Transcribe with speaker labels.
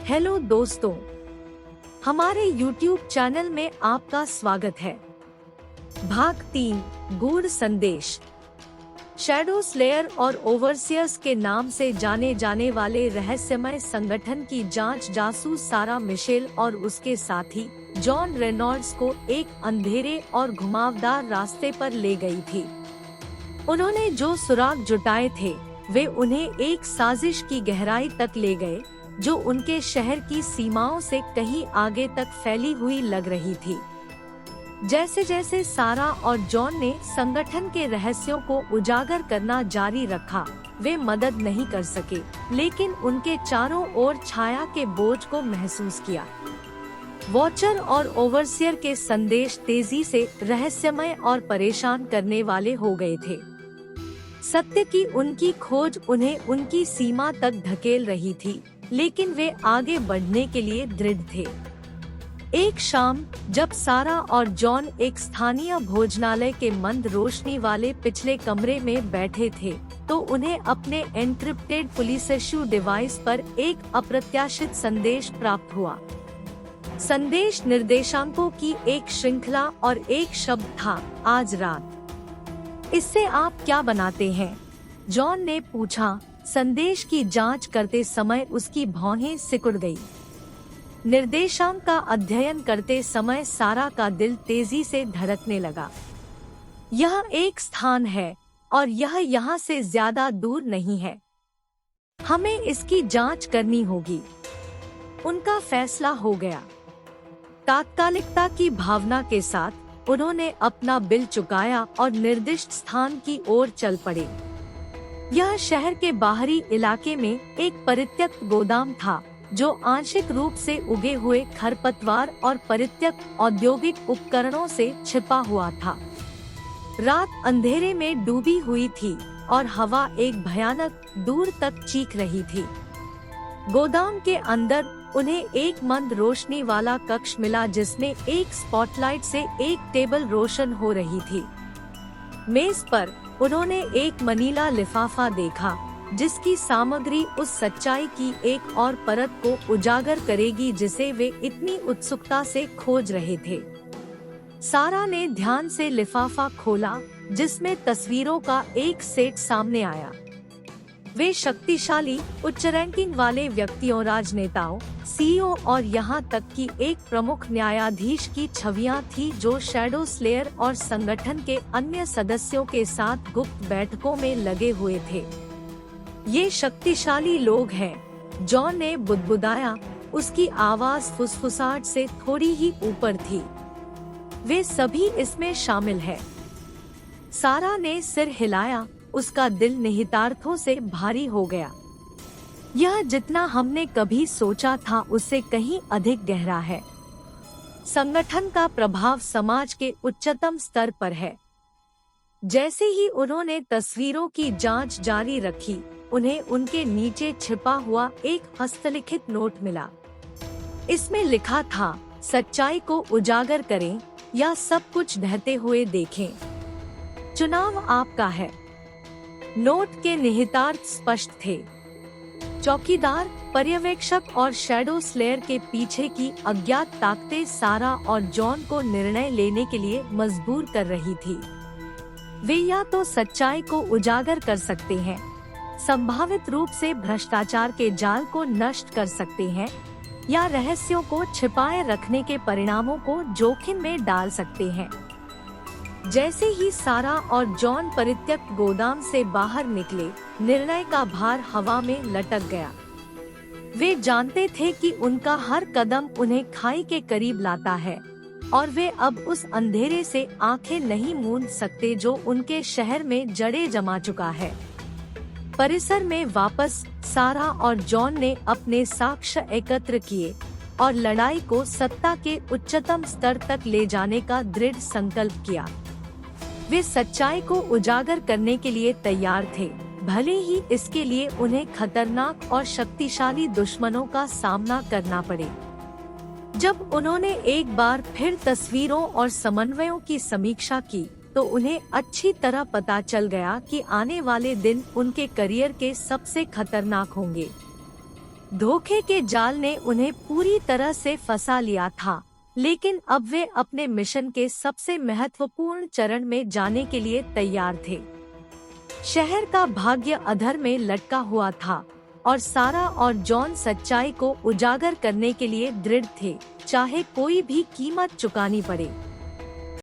Speaker 1: Hello दोस्तों, हमारे YouTube channel में आपका स्वागत है। भाग 3 गूढ़ संदेश। शैडो स्लेयर और ओवरसियर्स के नाम से जाने जाने वाले रहस्यमय संगठन की जांच जासूस सारा मिशेल और उसके साथी जॉन रेनॉल्ड्स को एक अंधेरे और घुमावदार रास्ते पर ले गई थी। उन्होंने जो सुराग जुटाए थे वे उन्हें एक साजिश की गहराई तक ले गए जो उनके शहर की सीमाओं से कहीं आगे तक फैली हुई लग रही थी। जैसे जैसे सारा और जॉन ने संगठन के रहस्यों को उजागर करना जारी रखा, वे मदद नहीं कर सके, लेकिन उनके चारों ओर छाया के बोझ को महसूस किया। वॉचर और ओवरसियर के संदेश तेजी से रहस्यमय और परेशान करने वाले हो गए थे। सत्य की उनकी खोज उन्हें उनकी सीमा तक धकेल रही थी, लेकिन वे आगे बढ़ने के लिए दृढ़ थे। एक शाम जब सारा और जॉन एक स्थानीय भोजनालय के मंद रोशनी वाले पिछले कमरे में बैठे थे, तो उन्हें अपने एन्क्रिप्टेड पुलिस इश्यू डिवाइस पर एक अप्रत्याशित संदेश प्राप्त हुआ। संदेश निर्देशांकों की एक श्रृंखला और एक शब्द था, आज रात। इससे आप क्या बनाते हैं? जॉन ने पूछा। संदेश की जांच करते समय उसकी भौहें सिकुड़ गई। निर्देशांक का अध्ययन करते समय सारा का दिल तेजी से धड़कने लगा। यह एक स्थान है और यह यहाँ से ज्यादा दूर नहीं है। हमें इसकी जांच करनी होगी। उनका फैसला हो गया। तात्कालिकता की भावना के साथ उन्होंने अपना बिल चुकाया और निर्दिष्ट स्थान की ओर चल पड़े। यह शहर के बाहरी इलाके में एक परित्यक्त गोदाम था जो आंशिक रूप से उगे हुए खरपतवार और परित्यक्त औद्योगिक उपकरणों से छिपा हुआ था। रात अंधेरे में डूबी हुई थी और हवा एक भयानक दूर तक चीख रही थी। गोदाम के अंदर उन्हें एक मंद रोशनी वाला कक्ष मिला जिसमें एक स्पॉटलाइट से एक टेबल रोशन हो रही थी। मेज पर उन्होंने एक मनीला लिफाफा देखा जिसकी सामग्री उस सच्चाई की एक और परत को उजागर करेगी जिसे वे इतनी उत्सुकता से खोज रहे थे। सारा ने ध्यान से लिफाफा खोला जिसमें तस्वीरों का एक सेट सामने आया। वे शक्तिशाली उच्च रैंकिंग वाले व्यक्तियों, राजनेताओं, सीईओ और यहाँ तक कि एक प्रमुख न्यायाधीश की छवियां थी जो शैडो स्लेयर और संगठन के अन्य सदस्यों के साथ गुप्त बैठकों में लगे हुए थे। ये शक्तिशाली लोग हैं, जॉन ने बुदबुदाया। उसकी आवाज फुसफुसाहट से थोड़ी ही ऊपर थी। वे सभी इसमें शामिल हैं। सारा ने सिर हिलाया। उसका दिल निहितार्थों से भारी हो गया। यह जितना हमने कभी सोचा था उससे कहीं अधिक गहरा है। संगठन का प्रभाव समाज के उच्चतम स्तर पर है। जैसे ही उन्होंने तस्वीरों की जांच जारी रखी, उन्हें उनके नीचे छिपा हुआ एक हस्तलिखित नोट मिला। इसमें लिखा था, सच्चाई को उजागर करें या सब कुछ ढहते हुए देखें। चुनाव आपका है। नोट के निहितार्थ स्पष्ट थे। चौकीदार, पर्यवेक्षक और शैडो स्लेयर के पीछे की अज्ञात ताकतें सारा और जॉन को निर्णय लेने के लिए मजबूर कर रही थी। वे या तो सच्चाई को उजागर कर सकते हैं, संभावित रूप से भ्रष्टाचार के जाल को नष्ट कर सकते हैं, या रहस्यों को छिपाए रखने के परिणामों को जोखिम में डाल सकते हैं। जैसे ही सारा और जॉन परित्यक्त गोदाम से बाहर निकले, निर्णय का भार हवा में लटक गया। वे जानते थे कि उनका हर कदम उन्हें खाई के करीब लाता है और वे अब उस अंधेरे से आंखें नहीं मूंद सकते जो उनके शहर में जड़ें जमा चुका है। परिसर में वापस सारा और जॉन ने अपने साक्ष्य एकत्र किए और लड़ाई को सत्ता के उच्चतम स्तर तक ले जाने का दृढ़ संकल्प किया। वे सच्चाई को उजागर करने के लिए तैयार थे, भले ही इसके लिए उन्हें खतरनाक और शक्तिशाली दुश्मनों का सामना करना पड़े। जब उन्होंने एक बार फिर तस्वीरों और समन्वयों की समीक्षा की, तो उन्हें अच्छी तरह पता चल गया कि आने वाले दिन उनके करियर के सबसे खतरनाक होंगे। धोखे के जाल ने उन्हें पूरी तरह से फंसा लिया था, लेकिन अब वे अपने मिशन के सबसे महत्वपूर्ण चरण में जाने के लिए तैयार थे। शहर का भाग्य अधर में लटका हुआ था और सारा और जॉन सच्चाई को उजागर करने के लिए दृढ़ थे, चाहे कोई भी कीमत चुकानी पड़े।